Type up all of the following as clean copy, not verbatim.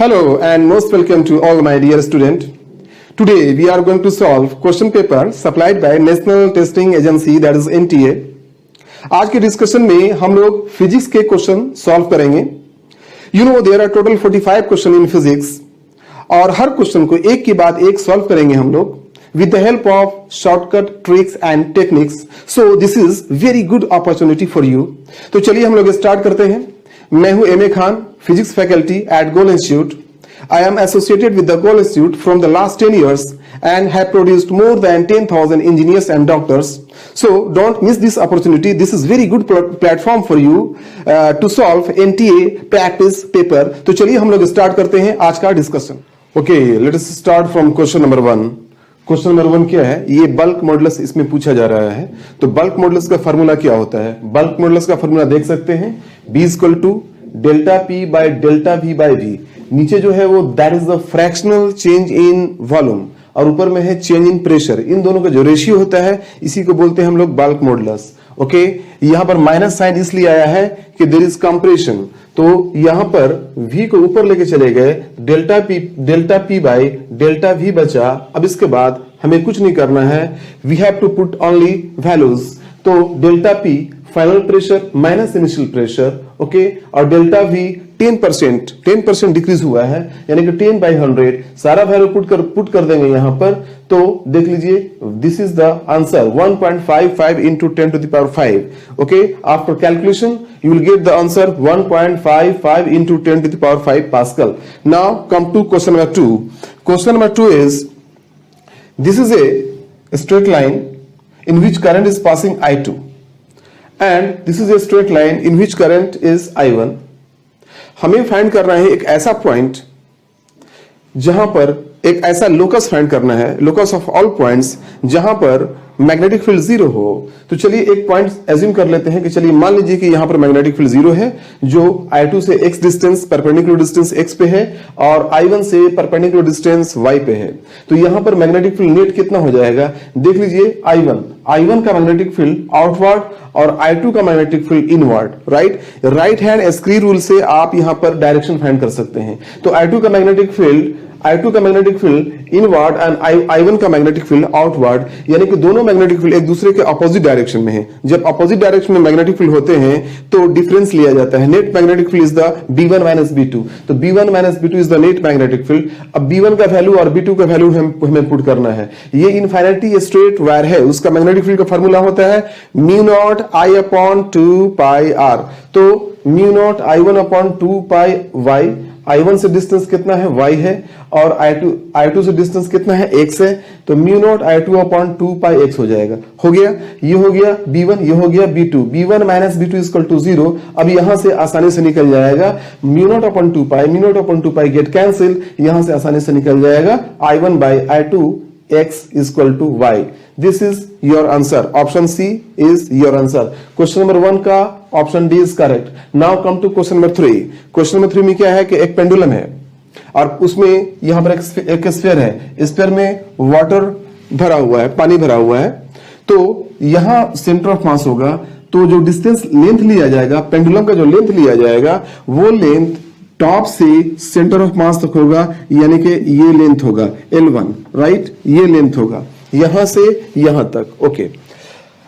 Hello and most welcome to all my dear student. Today we are going to solve question paper supplied by National Testing Agency that is NTA. आज के discussion में हम लोग physics के question solve करेंगे. You know there are total 45 question in physics और हर question को एक के बाद एक सॉल्व करेंगे हम लोग with the help of shortcut tricks and techniques. So this is very good opportunity for you. तो चलिए हम लोग स्टार्ट करते हैं. मैं हूं M A Khan, physics faculty at Goal Institute. I am associated with the Goal Institute from the last 10 years and have produced more than 10,000 engineers and doctors. So don't miss this opportunity. This is very good platform for you to solve NTA practice paper. तो चलिए हम लोग start करते हैं आज का discussion. Okay, let us start from question number 1. Question number 1 क्या है? ये बल्क मॉडुलस इसमें पूछा जा रहा है. तो बल्क मॉडुलस का फार्मूला क्या होता है? बल्क मॉडुलस का फार्मूला देख सकते हैं, B equal to delta P by delta V by V. नीचे जो है वो that is the fractional change in volume और ऊपर में है चेंज इन प्रेशर. इन दोनों का जो रेशियो होता है इसी को बोलते हैं हम लोग बल्क मॉडुलस. ओके, यहां पर माइनस साइन इसलिए आया है कि देयर इज कंप्रेशन. तो यहां पर V को ऊपर लेके चले गए, delta P by delta V बचा. अब इसके बाद हमें कुछ नहीं करना है, we have to put only values. तो delta P final pressure minus initial pressure. Okay, और डेल्टा V 10% डिक्रीज हुआ है, यानी कि 10 बाई 100. सारा वैल्यू पुट कर देंगे यहां पर. तो देख लीजिए, this is the answer 1.55 into 10 to the power 5. Okay, after calculation you will get the answer 1.55 into 10 to the power 5 pascal. Now come to question number 2. Question number 2 is, this is a straight line in which current is passing I2 and this is a straight line in which current is I1. हमें find करना है एक ऐसा point जहां पर एक ऐसा locus find करना है, लोकस ऑफ ऑल पॉइंट्स, जहां पर मैग्नेटिक फील्ड 0 हो. तो चलिए एक पॉइंट एज्यूम कर लेते हैं कि चलिए मान लीजिए कि यहां पर मैग्नेटिक फील्ड 0 है, जो I2 से x distance perpendicular distance x पे है और I1 से परपेंडिकुलर डिस्टेंस y पे है. तो यहां पर मैग्नेटिक फील्ड नेट कितना हो जाएगा? देख लीजिए, I1 का मैग्नेटिक फील्ड आउटवर्ड और I2 का magnetic field inward. Right hand screw rule से आप यहां पर डायरेक्शन फाइंड कर सकते हैं. तो I2 का magnetic field inward and I1 का मैग्नेटिक फील्ड आउटवर्ड, यानी कि दोनों मैग्नेटिक फील्ड एक दूसरे के अपोजिट डायरेक्शन में है. जब अपोजिट डायरेक्शन में मैग्नेटिक फील्ड होते हैं तो डिफरेंस लिया जाता है. Net magnetic field is the B1 minus B2. तो B1 minus B2 is the net magnetic field. अब B1 का वैल्यू और B2 का वैल्यू हमें पुट करना है. ये इनफाइनिटी स्ट्रेट वायर है, उसका मैग्नेटिक फील्ड का फार्मूला होता है mu naught I upon 2 pi R. तो म्यू नॉट I1 अपॉन 2 पाई Y. I1 से डिस्टेंस कितना है? Y है. और I2 से डिस्टेंस कितना है? X है. तो म्यू नॉट I2 अपॉन 2 पाई X हो जाएगा. हो गया, ये हो गया B1, ये हो गया B2. B1 minus B2 equal to 0. अब यहां से आसानी से निकल जाएगा mu not upon 2 pi, mu not upon 2 pi get cancel. यहां से आसानी से निकल जाएगा I1 by I2 X equal to Y. This is your answer. Option C is your answer. Question number 1 का option D is correct. Now come to question number 3. Question number 3 में क्या है कि एक पेंडुलम है और उसमें यहां पर एक स्फीयर है. स्फीयर में वाटर भरा हुआ है, पानी भरा हुआ है. तो यहां सेंटर ऑफ मास होगा. तो जो डिस्टेंस लेंथ लिया जाएगा, पेंडुलम का जो लेंथ लिया जाएगा, वो लेंथ टॉप से सेंटर ऑफ मास तक होगा, यानी कि ये लेंथ होगा L1. राइट, ये लेंथ होगा यहां से यहां तक. ओके,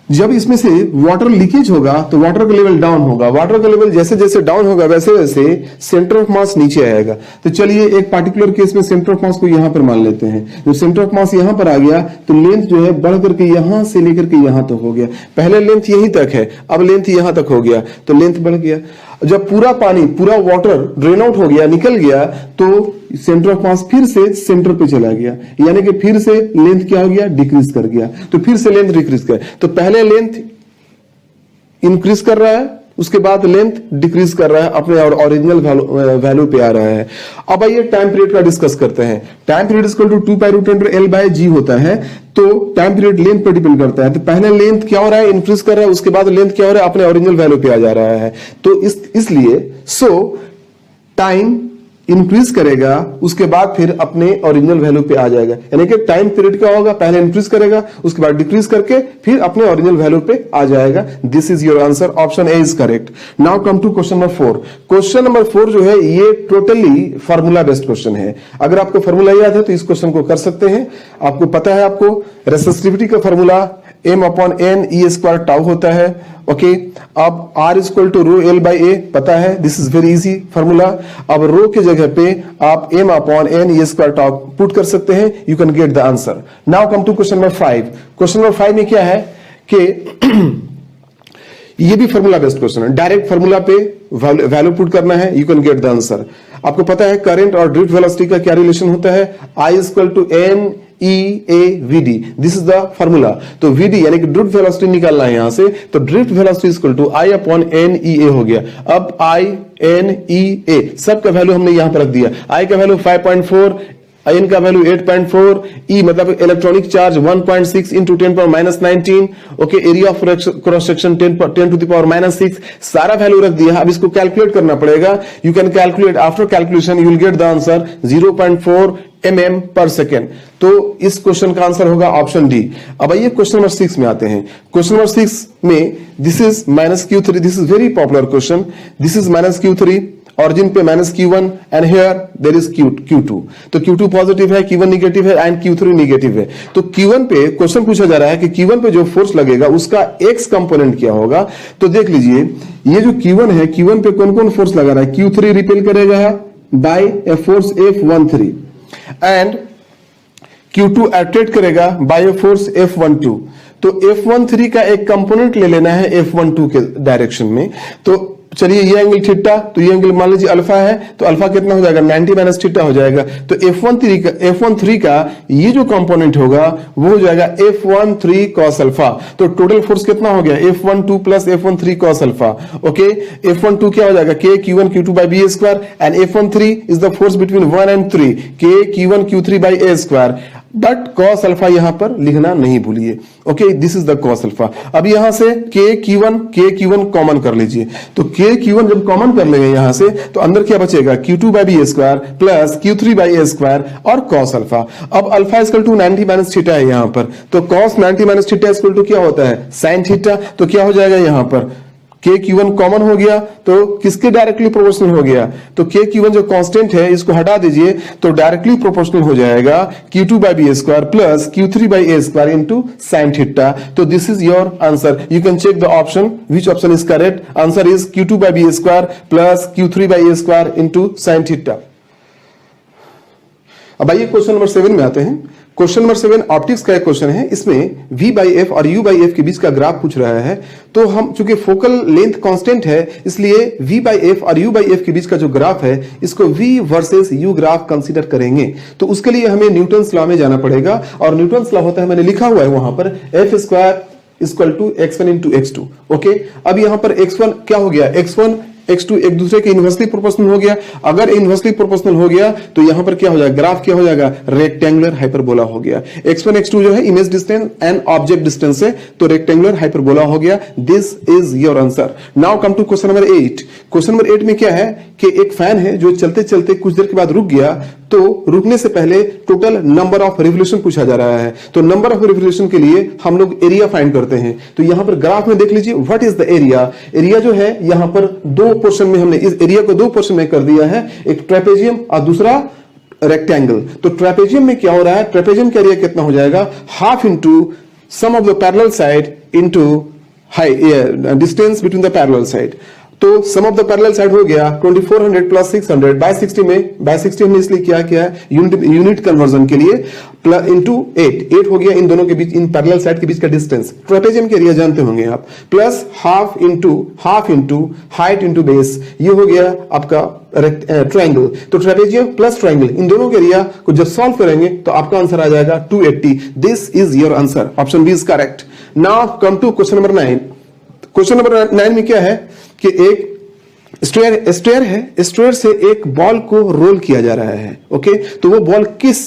जब इसमें से वाटर लीकेज होगा तो वाटर का लेवल डाउन होगा. वाटर का लेवल जैसे जैसे डाउन होगा वैसे वैसे सेंटर ऑफ मास नीचे आएगा. तो चलिए एक पार्टिकुलर केस में सेंटर ऑफ मास को यहां पर मान लेते हैं. जब सेंटर ऑफ मास यहां पर आ गया तो लेंथ जो है बढ़ करके यहां से लेकर के यहां तक हो गया. पहले लेंथ यहीं तक है, अब लेंथ यहां तक हो गया, तो लेंथ बढ़ गया. जब पूरा पानी, पूरा वाटर ड्रेन आउट हो गया, निकल गया, तो सेंटर ऑफ मास फिर से सेंटर पे चला गया, यानी कि फिर से लेंथ क्या हो गया? डिक्रीज कर गया. तो फिर से लेंथ डिक्रीज कर. तो पहले लेंथ इंक्रीज कर रहा है, उसके बाद लेंथ डिक्रीज कर रहा है, अपने और ओरिजिनल वैल्यू पे आ रहा है. अब आइए टाइम पीरियड का डिस्कस करते हैं. Time period equal to 2 pi root under L by G होता है. तो टाइम पीरियड लेंथ पर डिपेंड करता है. तो पहले लेंथ क्या हो रहा है? इंक्रीज कर रहा है, उसके बाद लेंथ क्या हो रहा है? अपने ओरिजिनल वैल्यू पे आ जा रहा है. तो इसलिए टाइम इंक्रीज करेगा उसके बाद फिर अपने ओरिजिनल वैल्यू पे आ जाएगा। यानी कि टाइम पीरियड क्या होगा, पहले इंक्रीज करेगा उसके बाद डिक्रीज करके फिर अपने ओरिजिनल वैल्यू पे आ जाएगा। This is your answer, option A is correct. Now come to question number 4। Question number 4 जो है ये टोटली फार्मूला बेस्ड क्वेश्चन है। अगर आपको फार्मूला याद है तो इस क्वेश्चन को कर सकते हैं। आपको पता है, आपको रेसिस्टिविटी का formula m/n e square tau होता है। ओके, अब r equal to rho l by A पता है, this is very easy formula. अब रो के जगह पे आप m/n e square tau put कर सकते हैं, you can get the answer. Now come to question number 5। Question number 5 में क्या है कि ये भी फार्मूला बेस्ड क्वेश्चन है। डायरेक्ट फार्मूला पे वैल्यू पुट करना है, you can get the answer. आपको पता है करंट और ड्रिफ्ट वेलोसिटी का क्या रिलेशन होता है, I equal to n EAVD, this is the formula. तो VD यानी कि ड्रिफ्ट वेलोसिटी निकालना है यहां से, तो drift velocity equal to I upon NEA हो गया। अब INEA सबका वैल्यू हमने यहां पर रख दिया। I का वैल्यू 5.4, n का वैल्यू 8.4, E मतलब electronic charge 1.6 into 10⁻19। Okay, area of cross section 10⁻⁻6, सारा वैल्यू रख दिया। अब इसको कैलकुलेट करना पड़ेगा। You can calculate, after calculation you will get the answer 0.4 mm पर सेकेंड। तो इस क्वेश्चन का आंसर होगा ऑप्शन डी। अब आइए क्वेश्चन नंबर 6 में आते हैं। क्वेश्चन नंबर 6 में this is -Q3, this is very popular question. This is -Q3, origin पे -Q1 and here there is Q2। तो Q2 पॉजिटिव है, Q1 निगेटिव है एंड Q3 निगेटिव है। तो Q1 पे क्वेश्चन पूछा जा रहा है कि Q1 पे जो फोर्स लगेगा उसका x कंपोनेंट क्या होगा। तो देख लीजिए, ये जो Q1 है, Q1 पे कौन कौन फोर्स लगा रहा है, Q3 रिपेल करेगा by a force F13 and Q2 attract करेगा बाय ए फोर्स F12। तो F13 का एक कंपोनेंट ले लेना है F12 के डायरेक्शन में। तो चलिए, ये एंगल थीटा, तो ये एंगल मान लीजिए अल्फा है, तो अल्फा कितना हो जाएगा, 90 माइनस थीटा हो जाएगा। तो F13 का ये जो कंपोनेंट होगा वो हो जाएगा F13 cos अल्फा। तो टोटल फोर्स कितना हो गया, F12 plus F13 cos alpha. Okay, F12 क्या हो जाएगा, K Q1 Q2 by B square and F13 is the force between 1 and 3, K Q1 Q3 by A square. But cos alpha यहां पर लिखना नहीं भूलिए। Okay, this is the cos alpha. अब यहां से K Q1 कॉमन कर लीजिए। तो K Q1 जब कॉमन कर लेंगे यहां से, तो अंदर क्या बचेगा, Q2 by B square plus Q3 by A square और cos अल्फा। अब alpha equal to 90 minus theta है यहां पर, तो cos 90 minus theta equal to क्या होता है, sin थीटा। तो क्या हो जाएगा यहां पर, K Q1 कॉमन हो गया तो किसके डायरेक्टली प्रोपोर्शनल हो गया, तो K Q1 जो कांस्टेंट है इसको हटा दीजिए तो डायरेक्टली प्रोपोर्शनल हो जाएगा Q2 by B square plus Q3 by A square into sine theta. तो this is your answer. You can check the option, which option is correct. Answer is Q2 by B square plus Q3 by A square into sine theta. अब आइए question number 7 में आते हैं। Question number 7 optics का एक question है। इसमें V by F और U बाई एफ के बीच का ग्राफ पूछ रहा है। तो हम चूंकि फोकल लेंथ कांस्टेंट है, इसलिए V बाई एफ और U बाई एफ के बीच का जो ग्राफ है इसको V versus U graph consider करेंगे। तो उसके लिए हमें न्यूटन्स लॉ में जाना पड़ेगा और न्यूटन्स लॉ होता है, मैंने लिखा हुआ है वहां पर, F square equal to x1 into x2। ओके, अब यहां पर x1 क्या हो गया, x1 x2 एक दूसरे के इनवर्सली प्रोपोर्शनल हो गया। अगर इनवर्सली प्रोपोर्शनल हो गया तो यहां पर क्या हो जाएगा, ग्राफ क्या हो जाएगा, रेक्टेंगुलर हाइपरबोला हो गया। x1 x2 जो है image distance and object distance है, तो रेक्टेंगुलर हाइपरबोला हो गया। This is your answer. Now come to question number 8। Question number 8 में क्या है कि एक फैन है जो चलते चलते कुछ देर के बाद रुक गया, तो रुकने से पहले टोटल नंबर ऑफ रिवोल्यूशन पूछा जा रहा है। तो नंबर ऑफ रिवोल्यूशन के लिए हम लोग एरिया फाइंड करते हैं। तो यहां पर ग्राफ में देख लीजिए, what is the area. Area जो है यहां पर दो पोर्शन में हमने इस एरिया को दो पोर्शन में कर दिया है, एक ट्रेपेजियम और दूसरा रेक्टेंगल। तो ट्रेपेजियम में क्या हो रहा है, ट्रेपेजियम का एरिया कितना हो जाएगा, half into sum of the parallel side into distance between the parallel side. तो sum of the parallel side हो गया 2400 प्लस 600 बाय 60 में, बाय 60 हमने इसलिए क्या किया है यूनिट कन्वर्जन के लिए, प्लस इंटू 8 हो गया इन दोनों के बीच, इन पैरेलल साइड के बीच का डिस्टेंस। ट्रेपेजियम के एरिया जानते होंगे आप, plus half into height into base, ये हो गया आपका ट्रायंगल। तो ट्रेपेजियम प्लस ट्रायंगल इन दोनों के एरिया को जब सॉल्व करेंगे तो आपका आंसर आ जाएगा 280। This is your answer, option B is correct. Now come to question number 9। Question number 9 में क्या है कि एक स्ट्रेयर है, स्ट्रेयर से एक बॉल को रोल किया जा रहा है। ओके, तो वो बॉल किस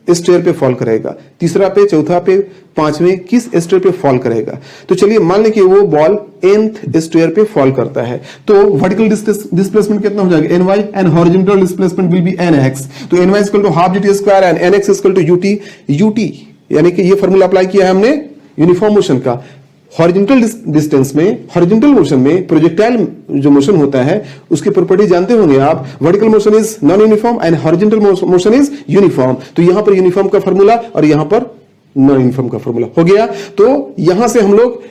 स्टेयर पे फॉल करेगा, तीसरा पे, चौथा पे, पांचवें किस स्टेयर पे फॉल करेगा। तो चलिए मान लें कि वो बॉल nth स्टेयर पे फॉल करता है, तो वर्टिकल डिस्प्लेसमेंट कितना हो जाएगा ny, and horizontal displacement will be nx। तो ny equal to half gt square and nx equal to ut, यानी कि ये फॉर्मूला अप्लाई किया है हमने यूनिफॉर्म मोशन का। हॉरिजॉन्टल डिस्टेंस में, हॉरिजॉन्टल मोशन में प्रोजेक्टाइल जो मोशन होता है उसकी प्रॉपर्टी जानते होंगे आप, vertical motion is non uniform and horizontal motion is uniform. तो यहां पर यूनिफॉर्म का फॉर्मूला और यहां पर नॉन यूनिफॉर्म का फॉर्मूला हो गया। तो यहां से हम लोग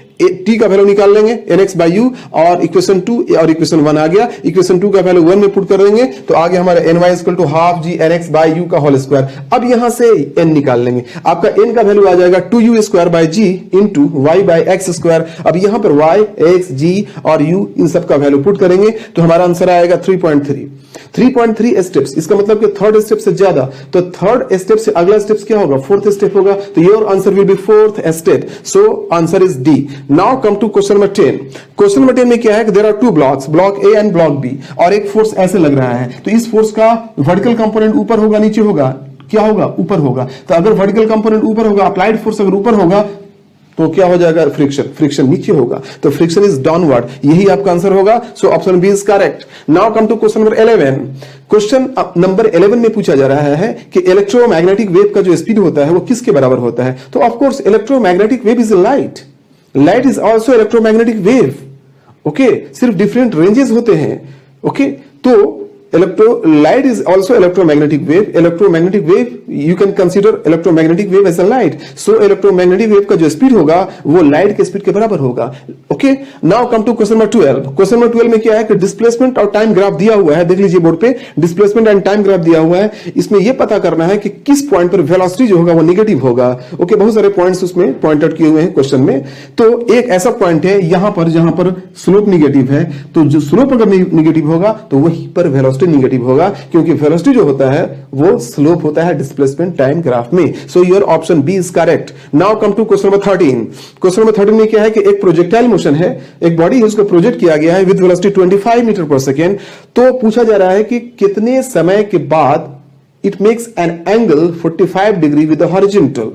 t का वैल्यू निकाल लेंगे nx बाई u, और इक्वेशन 2 और इक्वेशन 1 आ गया। इक्वेशन 2 का वैल्यू 1 में पुट कर देंगे तो आगे हमारा ny equal to half g nx by u का होल स्क्वायर। अब यहां से n निकाल लेंगे, आपका n का वैल्यू आ जाएगा 2u square by g into y by x square. अब यहां पर y, x, g और u इन सब का वैल्यू पुट करेंगे तो हमारा आंसर आएगा 3.3 स्टेप्स। इसका मतलब कि थर्ड स्टेप से ज्यादा, तो थर्ड स्टेप से अगला स्टेप क्या होगा, फोर्थ स्टेप होगा। तो your answer will be fourth step, so answer is D. Now come to question number 10। Question number 10 में क्या है कि there are two blocks, block A and block B, और एक फोर्स ऐसे लग रहा है। तो इस फोर्स का वर्टिकल कंपोनेंट ऊपर होगा नीचे होगा, क्या होगा, ऊपर होगा। तो अगर वर्टिकल कंपोनेंट ऊपर होगा, अप्लाइड फोर्स अगर ऊपर होगा तो क्या हो जाएगा, फ्रिक्शन नीचे होगा, तो फ्रिक्शन इज डाउनवर्ड, यही आपका आंसर होगा। So option B is correct. Now come to question number 11। Question number 11 में पूछा जा रहा है कि इलेक्ट्रोमैग्नेटिक वेव का जो स्पीड होता है वो किसके बराबर होता है। तो of course electromagnetic wave is light, light is also electromagnetic wave. Okay, सिर्फ डिफरेंट रेंजेस होते हैं। ओके, तो light is also electromagnetic wave. Electromagnetic wave you can consider electromagnetic wave as a light. So electromagnetic wave का जो speed होगा वो light के speed के बराबर होगा। Okay, now come to question number 12। Question number 12 में क्या है कि डिस्प्लेसमेंट और टाइम ग्राफ दिया हुआ है, देख लीजिए बोर्ड पे डिस्प्लेसमेंट एंड टाइम ग्राफ दिया हुआ है। इसमें यह पता करना है कि किस पॉइंट पर वेलोसिटी जो होगा वो नेगेटिव होगा। ओके, बहुत सारे पॉइंट्स उसमें पॉइंट आउट किए हुए हैं क्वेश्चन में। तो एक ऐसा पॉइंट है यहां पर जहां पर स्लोप नेगेटिव है, तो जो स्लोप अगर नेगेटिव होगा तो वहीं पर वेलोसिटी नेगेटिव होगा, क्योंकि वेलोसिटी जो होता है वो स्लोप होता है डिस्प्लेसमेंट टाइम ग्राफ में। So your option B is correct. Now come to question number 13। Question number 13 में क्या है कि एक प्रोजेक्टाइल मोशन है, एक बॉडी है, उसको प्रोजेक्ट किया गया है विद वेलोसिटी 25 मीटर पर सेकेंड। तो पूछा जा रहा है कि कितने समय के बाद it makes an angle 45 degree with horizontal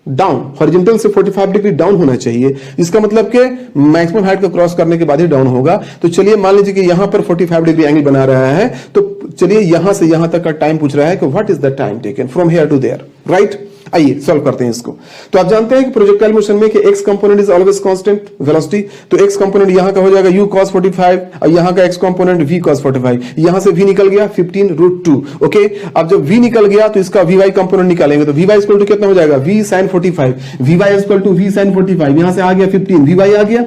down, horizontal से 45 डिग्री डाउन होना चाहिए। इसका मतलब कि मैक्सिमम हाइट को क्रॉस करने के बाद ही डाउन होगा। तो चलिए मान लीजिए कि यहां पर 45 डिग्री एंगल बना रहा है, तो चलिए यहां से यहां तक का टाइम पूछ रहा है कि what is the time taken from here to there, right. आइए सॉल्व करते हैं इसको। तो आप जानते हैं कि प्रोजेक्टाइल मोशन में कि x component is always constant velocity, तो x कंपोनेंट यहां का हो जाएगा u cos 45 और यहां का x कंपोनेंट v cos 45। यहां से v निकल गया 15√2। ओके, अब जब v निकल गया तो इसका vy कंपोनेंट निकालेंगे, तो vy इक्वल टू कितना हो जाएगा, v sin 45, vy equal to v sin 45, यहां से आ गया 15, vy आ गया।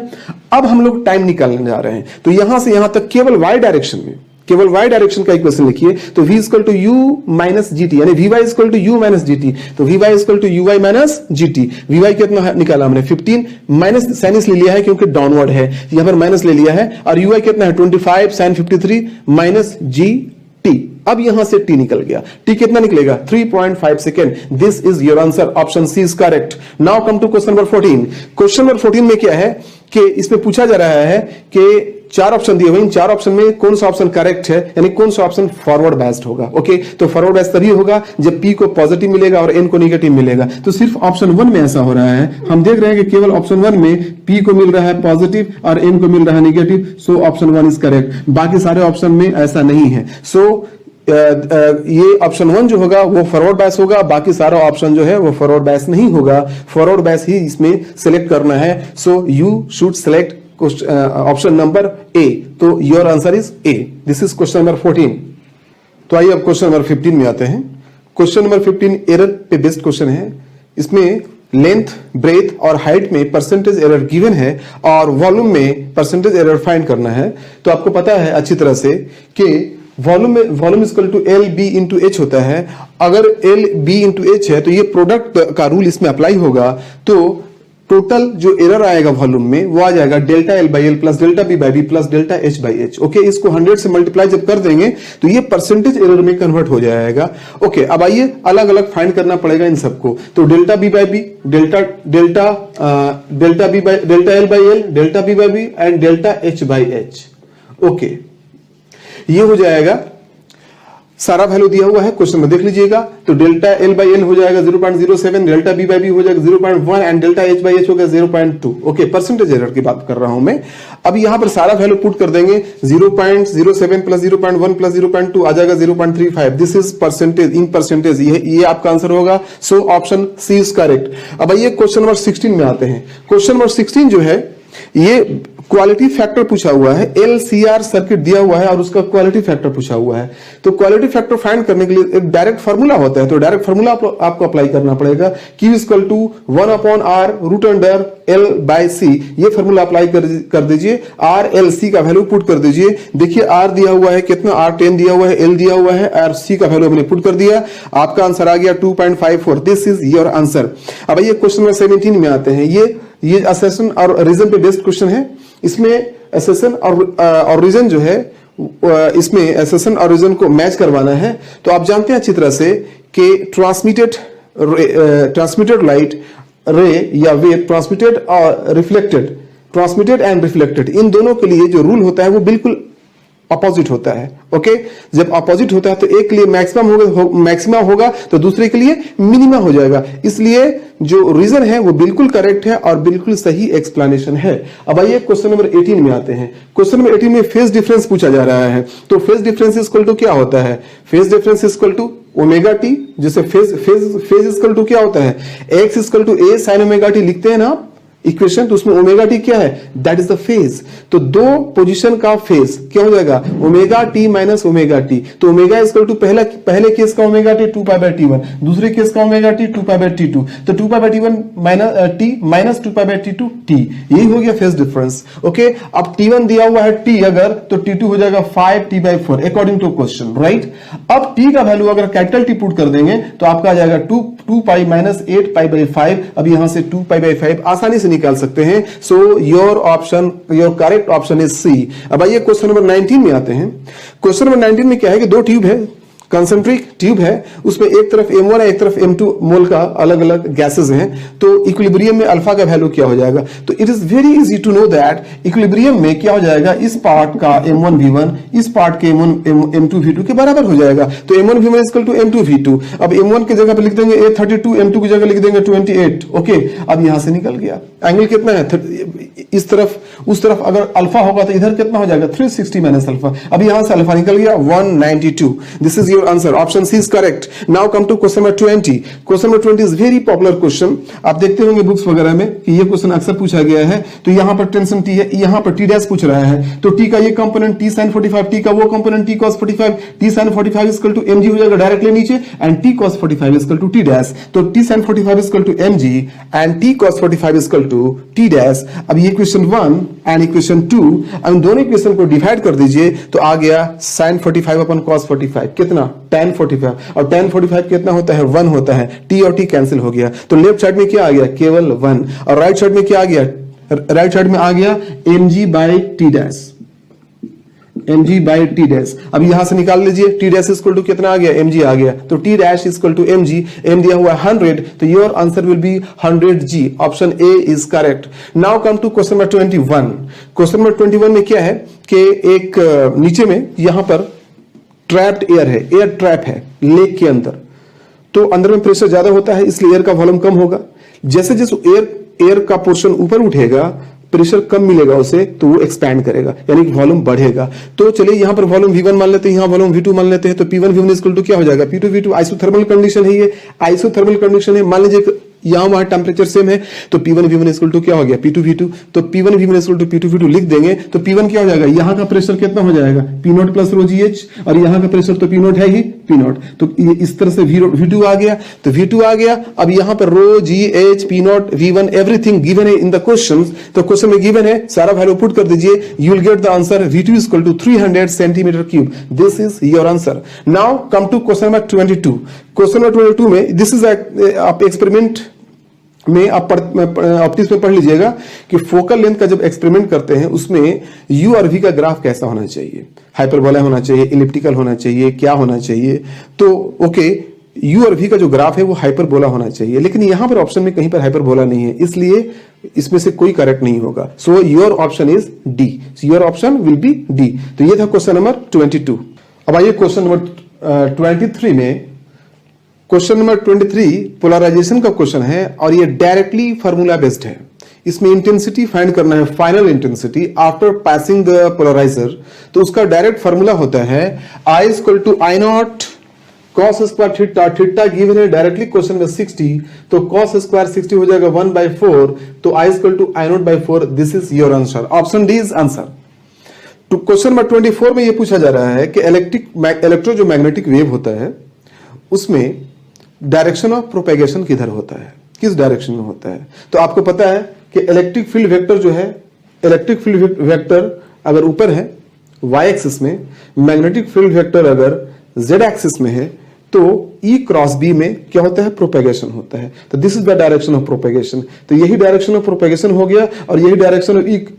अब हम लोग टाइम निकालने जा रहे हैं, तो यहां से यहां तक केवल y डायरेक्शन में, केवल y डायरेक्शन का इक्वेशन लिखिए। तो v equal to u minus gt, यानी vy equal to u minus gt, तो vy equal to uy minus gt। vy कितना निकाला हमने 15, माइनस साइन इसलिए लिया है क्योंकि डाउनवर्ड है, यहां पर माइनस ले लिया है, और uy कितना है 25 sin 53 माइनस gt। अब यहां से t निकल गया, t कितना निकलेगा 3.5 second. This is your answer, option C is correct. Now come to question number 14। Question number 14 में क्या है कि इसमें पूछा जा रहा है कि 4 ऑप्शन दिए हुए, इन 4 ऑप्शन में कौन सा ऑप्शन करेक्ट है, यानी कौन सा ऑप्शन फॉरवर्ड बायस्ड होगा। ओके, तो फॉरवर्ड बायस्ड तभी होगा जब p को पॉजिटिव मिलेगा और n को नेगेटिव मिलेगा। तो सिर्फ ऑप्शन 1 में ऐसा हो रहा है, हम देख रहे हैं कि केवल ऑप्शन 1 में p को मिल रहा है पॉजिटिव और n को मिल रहा है negative. So option 1 is correct, बाकी सारे ऑप्शन में ऐसा नहीं है। सो ये ऑप्शन 1 जो होगा वो फॉरवर्ड बायस होगा, बाकी सारा ऑप्शन जो है वो फॉरवर्ड बायस नहीं होगा, फॉरवर्ड बायस ही इसमें सिलेक्ट करना है। So you should select option number A. तो your answer is A. This is question number 14। तो आइए अब क्वेश्चन नंबर 15 में आते हैं। क्वेश्चन नंबर 15 एरर पे बेस्ड क्वेश्चन है। इसमें लेंथ, ब्रेथ और हाइट में परसेंटेज एरर गिवन है और वॉल्यूम में परसेंटेज एरर फाइंड करना है। तो आपको पता है अच्छी तरह से कि volume equal to L B into H होता है। अगर एल बी इंटू एच है तो ये प्रोडक्ट का रूल इसमें अप्लाई होगा, तो टोटल जो एरर आएगा वॉल्यूम में वो आ जाएगा delta L by L plus delta B by B plus delta H by H. Okay, इसको 100 से मल्टीप्लाई जब कर देंगे तो ये परसेंटेज एरर में कन्वर्ट हो जाएगा। ओके, अब आइए अलग अलग फाइंड करना पड़ेगा इन सबको। तो delta B by B, delta B by delta L by L, delta B by B and delta H by H. Okay, ये हो जाएगा सारा वैल्यू दिया हुआ है क्वेश्चन में, देख लीजिएगा। तो डेल्टा एल बाई एल हो जाएगा 0.07, डेल्टा बी बाई बी हो जाएगा 0.1 and delta H by H हो गया 0.2। ओके, परसेंटेज एरर की बात कर रहा हूं मैं। अब यहां पर सारा वैल्यू पुट कर देंगे, 0.07 प्लस 0.1 प्लस 0.2 आ जाएगा 0.35। This is percentage in percentage, ये आपका आंसर होगा। So option C is correct. अब आइए क्वेश्चन नंबर 16 में आते हैं। क्वेश्चन नंबर 16 जो है ये क्वालिटी फैक्टर पूछा हुआ है, एलसीआर सर्किट दिया हुआ है और उसका क्वालिटी फैक्टर पूछा हुआ है। तो क्वालिटी फैक्टर फाइंड करने के लिए एक डायरेक्ट फार्मूला होता है, तो डायरेक्ट फार्मूला आपको अप्लाई करना पड़ेगा। Q equal to 1/R root under L by C, ये फार्मूला अप्लाई कर दीजिए। R L C का वैल्यू पुट कर दीजिए। देखिए R दिया हुआ है कितना, R 10 दिया हुआ है, L दिया हुआ है और C का वैल्यू हमने पुट कर दिया। आपका आंसर आ गया 2.54। This is your answer. अब ये क्वेश्चन नंबर 17 में आते हैं। ये असेसन और रीजन पे बेस्ड क्वेश्चन है। इसमें असेसन और रीजन जो है, इसमें असेसन और रीजन को मैच करवाना है। तो आप जानते हैं अच्छी तरह से कि ट्रांसमिटेड लाइट रे या वेव, ट्रांसमिटेड एंड रिफ्लेक्टेड, इन दोनों के लिए जो रूल होता है वो बिल्कुल अपोजिट होता है। ओके, जब अपोजिट होता है तो एक के लिए मैक्सिमम होगा तो दूसरे के लिए मिनिमम हो जाएगा। इसलिए जो रीजन है वो बिल्कुल करेक्ट है और बिल्कुल सही एक्सप्लेनेशन है। अब आइए क्वेश्चन नंबर 18 में आते हैं। क्वेश्चन नंबर 18 में फेज डिफरेंस पूछा जा रहा है। तो फेज डिफरेंस इक्वल टू क्या होता है? Phase difference equal to omega T, जैसे फेज इक्वल टू क्या होता है? X equal to A sine omega T लिखते हैं ना इक्वेशन, तो उसमें ओमेगा टी क्या है? That is the phase. तो दो पोजीशन का फेज क्या हो जाएगा? Omega T minus omega T. तो ओमेगा इक्वल टू पहले केस का ओमेगा टी 2π/T1, दूसरे केस का ओमेगा टी 2π/T2। तो 2π/T1 माइनस 2π/T2 टी, यही हो गया फेज डिफरेंस। ओके, अब T1 दिया हुआ है टी अगर, तो T2 हो जाएगा 5T/4 according to question, right. अब टी का वैल्यू अगर कैपिटल टी पुट कर देंगे तो आपका आ जाएगा 2π माइनस 8π/5। अब यहां से 2π/5 आसानी से निकाल सकते हैं। So your correct option is C. अब आइए क्वेश्चन नंबर 19 में आते हैं। क्वेश्चन नंबर 19 में क्या है कि दो ट्यूब है, कंसेंट्रिक ट्यूब है, उसमें एक तरफ M1 है एक तरफ M2 मोल का अलग अलग गैसेस हैं। तो इक्विलिब्रियम में अल्फा का वैल्यू क्या हो जाएगा? तो it is very easy to know that equilibrium में क्या हो जाएगा, इस पार्ट का M1V1 इस पार्ट के M2V2 के बराबर हो जाएगा। तो M1V1 इक्वल टू M2V2। अब M1 की जगह पे लिख देंगे 832, M2 की जगह लिख देंगे 28। ओके, अब यहां से निकल गया एंगल कितना है, इस तरफ उस तरफ अगर अल्फा होगा तो इधर कितना हो जाएगा 360 माइनस अल्फा। अब यहां से अल्फा निकल गया 192। This is your answer, option C is correct. Now come to question number 20। Question number 20 is very popular question, आप देखते होंगे बुक्स वगैरह में कि ये क्वेश्चन अक्सर पूछा गया है। तो यहां पर टेंशन टी है, यहां पर टी डैश पूछ रहा है। तो टी का ये कंपोनेंट टी sin 45, टी का वो component T cos 45, T sin 45 equal to mg हो जाएगा डायरेक्टली नीचे, and T cos 45 equal to T dash. तो T sin 45 equal to mg and T cos 45 equal to T dash. अब ये equation 1 and equation 2, अब दोनों equation को divide कर दीजिए तो आ गया sin 45 अपन cos 45 कितना tan 45, और tan 45 कितना होता है 1 होता है। t और t कैंसिल हो गया, तो लेफ्ट साइड में क्या आ गया केवल 1, और राइट साइड में क्या आ गया, राइट साइड में आ गया mg by T dash, mg by T dash. अब यहां से निकाल लीजिए t डैश इक्वल टू कितना आ गया mg आ गया, तो t dash equal to mg, m दिया हुआ 100, तो your answer will be 100g। Option A is correct. Now come to question number 21। Question number 21 में क्या है कि एक नीचे में यहां पर ट्रैप्ड एयर है, एयर ट्रैप है लेक के अंदर। तो अंदर में प्रेशर ज्यादा होता है इसलिए एयर का वॉल्यूम कम होगा। जैसे जैसे एयर का पोर्शन ऊपर उठेगा प्रेशर कम मिलेगा उसे, तो वो एक्सपैंड करेगा यानी कि वॉल्यूम बढ़ेगा। तो चलिए यहां पर वॉल्यूम V1 मान लेते हैं, यहां वॉल्यूम V2 मान लेते हैं। तो P1 V1 इक्वल टू क्या हो जाएगा P2 V2। आइसोथर्मल कंडीशन है, ये आइसोथर्मल कंडीशन है। मान लीजिए यहां वहां टेम्परेचर सेम है, तो P1 V1 इक्वल टू क्या हो गया P2 V2। तो P1 V1 equal to P2 V2 लिख देंगे तो P1 क्या हो जाएगा, यहां का प्रेशर कितना हो जाएगा P0 प्लस रो GH, और यहां का प्रेशर तो P0 है ही P0। तो ये इस तरह से V2 आ गया, तो V2 आ गया। अब यहां पर रो GH P0 V1 everything given है इन द क्वेश्चन। तो क्वेश्चन में गिवन है, सारा वैल्यू पुट कर दीजिए, you will get the answer V2 equal to 300 centimetre cube. This is your answer. Now come to question number 22। Question number 22 में this is आप experiment में आप ऑप्टिक्स में पढ़ लीजिएगा कि फोकल लेंथ का जब एक्सपेरिमेंट करते हैं उसमें यू और वी का ग्राफ कैसा होना चाहिए, हाइपरबोला होना चाहिए, इलिप्टिकल होना चाहिए, क्या होना चाहिए। तो ओके, यू और वी का जो ग्राफ है वो हाइपरबोला होना चाहिए, लेकिन यहां पर ऑप्शन में कहीं पर हाइपरबोला नहीं है, इसलिए इसमें से कोई करेक्ट नहीं होगा। सो your option is D, your option will be D. तो ये था क्वेश्चन नंबर 22। अब आइए क्वेश्चन नंबर 23 में, क्वेश्चन नंबर 23 पोलराइजेशन का क्वेश्चन है और ये डायरेक्टली फार्मूला बेस्ड है। इसमें इंटेंसिटी फाइंड करना है, final intensity after passing the polariser. तो उसका डायरेक्ट फार्मूला होता है I = I0 cos square theta. Theta given है डायरेक्टली क्वेश्चन में 60, तो cos स्क्वायर 60 हो जाएगा 1/4, तो I = I0/4। This is your answer, option D is answer. तो क्वेश्चन नंबर 24 में ये पूछा जा रहा है कि इलेक्ट्रो जो मैग्नेटिक वेव होता है उसमें डायरेक्शन ऑफ प्रोपेगेशन किधर होता है, किस डायरेक्शन में होता है। तो आपको पता है कि इलेक्ट्रिक फील्ड वेक्टर जो है, इलेक्ट्रिक फील्ड वेक्टर अगर ऊपर है y एक्सिस में, मैग्नेटिक फील्ड वेक्टर अगर z एक्सिस में है, तो E क्रॉस B में क्या होता है, प्रोपेगेशन होता है। तो this is the direction of propagation. तो यही डायरेक्शन ऑफ प्रोपेगेशन हो गया और यही direction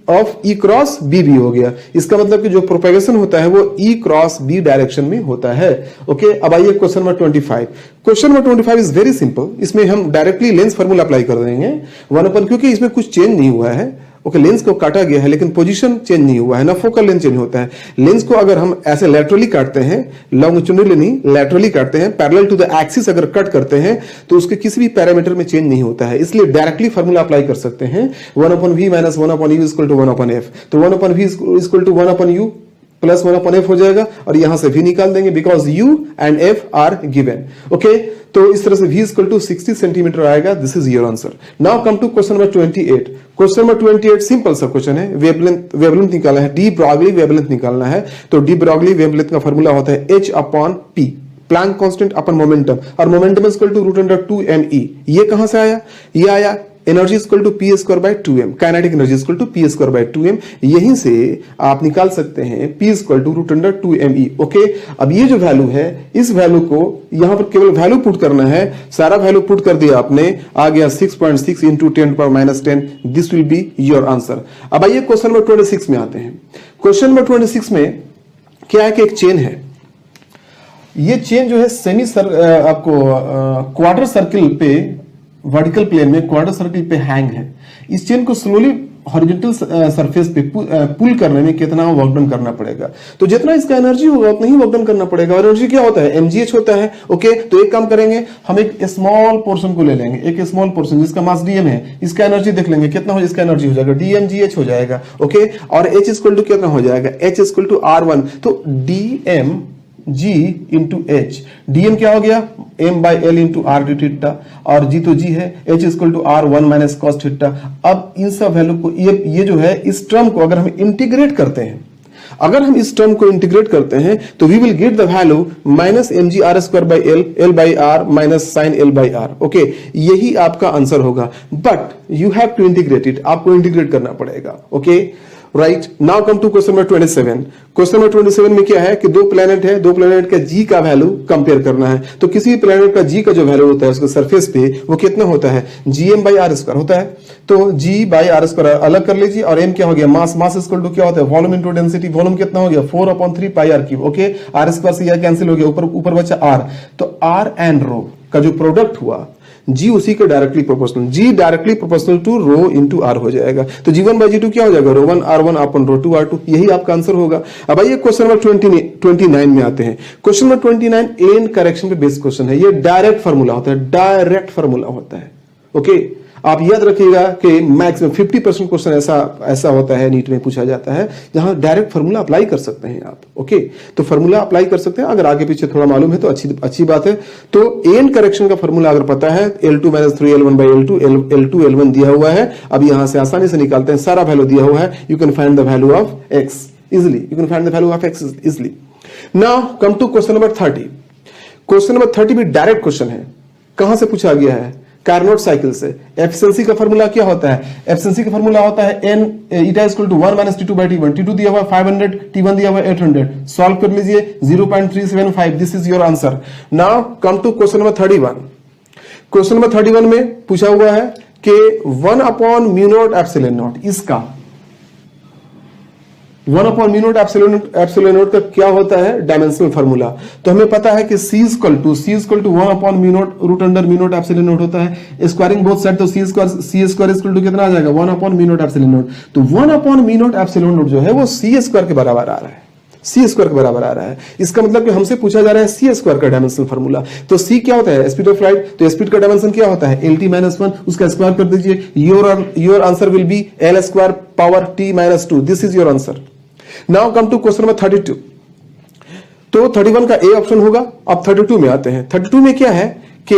of E cross B भी हो गया। इसका मतलब कि जो प्रोपेगेशन होता है वो E क्रॉस B डायरेक्शन में होता है। ओके, अब आइए question number 25। Question number 25 is very simple. इसमें हम डायरेक्टली लेंस फार्मूला अप्लाई कर देंगे 1/, क्योंकि इसमें कुछ चेंज नहीं हुआ है। ओके, लेंस को काटा गया है लेकिन पोजीशन चेंज नहीं हुआ है ना, फोकल लेंथ चेंज होता है। लेंस को अगर हम ऐसे लैटरली काटते हैं, लॉन्गिट्यूडिनली नहीं, लैटरली काटते हैं, पैरेलल टू द एक्सिस अगर कट करते हैं तो उसके किसी भी पैरामीटर में चेंज नहीं होता है। इसलिए डायरेक्टली फार्मूला अप्लाई कर सकते हैं 1/v - 1/u = 1/f। तो 1/v = 1/u प्लस 1/f हो जाएगा और यहां से v निकाल देंगे because u and f are given. Okay, तो इस तरह से v = 60 सेंटीमीटर आएगा। This is your answer. Now come to question number 28। Question number 28 simple सा क्वेश्चन है। वेवलेंथ निकालना है, डी ब्रॉगली वेवलेंथ निकालना है। तो डी ब्रॉगली वेवलेंथ का फॉर्मूला होता है h/p, Planck constant upon momentum, और मोमेंटम = √2me। ये कहां से आया, ये आया energy = p²/2m, kinetic energy = p²/2m। यहीं से आप निकाल सकते हैं p = √2me। ओके, अब ये जो वैल्यू है, इस वैल्यू को यहां पर केवल वैल्यू पुट करना है। सारा वैल्यू पुट कर दिया आपने, आ गया 6.6 × 10⁻⁻10। This will be your answer. अब आइए क्वेश्चन नंबर 26 में आते हैं। क्वेश्चन नंबर 26 में क्या है कि एक चेन है। ये चेन जो है आपको क्वार्टर सर्किल पे, वर्टिकल प्लेन में क्वार्टर सर्किल पे हैंग है। इस चेन को स्लोली हॉरिजॉन्टल सरफेस पे पुल करने में कितना वर्क डन करना पड़ेगा। तो जितना इसका एनर्जी होगा उतना ही वर्क डन करना पड़ेगा। और एनर्जी क्या होता है, mgh होता है। ओके, तो एक काम करेंगे, हम एक स्मॉल पोर्शन को ले लेंगे, एक स्मॉल पोर्शन जिसका मास dm है। इसका एनर्जी देख लेंगे कितना हो, इसका एनर्जी हो जाएगा dmgh हो जाएगा। ओके, और h = कितना हो जाएगा, h = r1। तो dm g into H, dm क्या हो गया, m/l into r D theta, और g तो g है, h = r1 - cos थीटा। अब इन सब वैल्यू को, ये जो है, इस टर्म को अगर हम इंटीग्रेट करते हैं, अगर हम इस टर्म को इंटीग्रेट करते हैं तो we will get the value -mgr² l/r sin l/r। Okay, यही आपका आंसर होगा, but you have to integrate it, आपको इंटीग्रेट करना पड़ेगा। Okay, right. Now come to question number 27। Question number 27 में क्या है कि दो प्लेनेट है, दो प्लेनेट का जी का वैल्यू कंपेयर करना है। तो किसी भी प्लेनेट का जी का जो वैल्यू होता है उसके सरफेस पे, वो कितना होता है, gm/r² होता है। तो g/r² अलग कर लीजिए, और m क्या हो गया, मास = क्या होता है, वॉल्यूम इंटू डेंसिटी। वॉल्यूम कितना हो गया, 4/3πr³। ओके, r² से यह कैंसिल हो गया, ऊपर बचा r। तो r एंड रो का जो प्रोडक्ट हुआ, जी उसी के directly proportional, g directly proportional to rho into R हो जाएगा। तो g1/g2 क्या हो जाएगा, ρ1 r1 √2r2। यही आपका आंसर होगा। अब आइए क्वेश्चन नंबर 29 में आते हैं। क्वेश्चन नंबर 29 एंड करेक्शन पे बेस्ड क्वेश्चन है। ये डायरेक्ट फार्मूला होता है, डायरेक्ट फार्मूला होता है। ओके, आप याद रखिएगा कि मैक्सिमम 50% क्वेश्चन ऐसा होता है, नीट में पूछा जाता है, जहां डायरेक्ट फार्मूला अप्लाई कर सकते हैं आप। ओके, तो फार्मूला अप्लाई कर सकते हैं, अगर आगे पीछे थोड़ा मालूम है तो अच्छी बात है। तो एंड करेक्शन का फार्मूला अगर पता है, L2 - 3L1/L2, L2 L1 दिया हुआ है। अब यहां से आसानी से निकालते हैं, सारा वैल्यू दिया हुआ है। You can find the value of x easily, you can find the value of x easily. Now come to question number 30। Question number 30 भी डायरेक्ट क्वेश्चन है। कहां से पूछा गया है, कार्नोट साइकिल से। एफिशिएंसी का फार्मूला क्या होता है, एफिशिएंसी का फार्मूला होता है n eta = 1 - T2/T1। T2 दिया हुआ 500, T1 दिया हुआ 800। सॉल्व कर लीजिए, 0.375। This is your answer. Now come to question number 31। Question number 31 में पूछा हुआ है कि 1/μ0 इसका 1/μ0 का क्या होता है, डायमेंशनल फार्मूला। तो हमें पता है कि c = 1/μ0 होता है। स्क्वायरिंग बोथ साइड, तो c² कितना आ जाएगा, 1/μ0। तो 1/μ0 जो है वो c² के बराबर आ रहा है। सी स्क्वायर के बराबर आ रहा है। इसका मतलब कि हमसे पूछा जा रहा है सी स्क्वायर का डायमेंशनल फार्मूला। तो सी क्या होता है? Speed of light. तो स्पीड का डायमेंशन क्या होता है? lt -1, उसका स्क्वायर कर दीजिए। Your answer will be l square power t -2। This is your answer. Now come to question number 32। तो 31 का ए ऑप्शन होगा। अब 32 में आते हैं। 32 में क्या है कि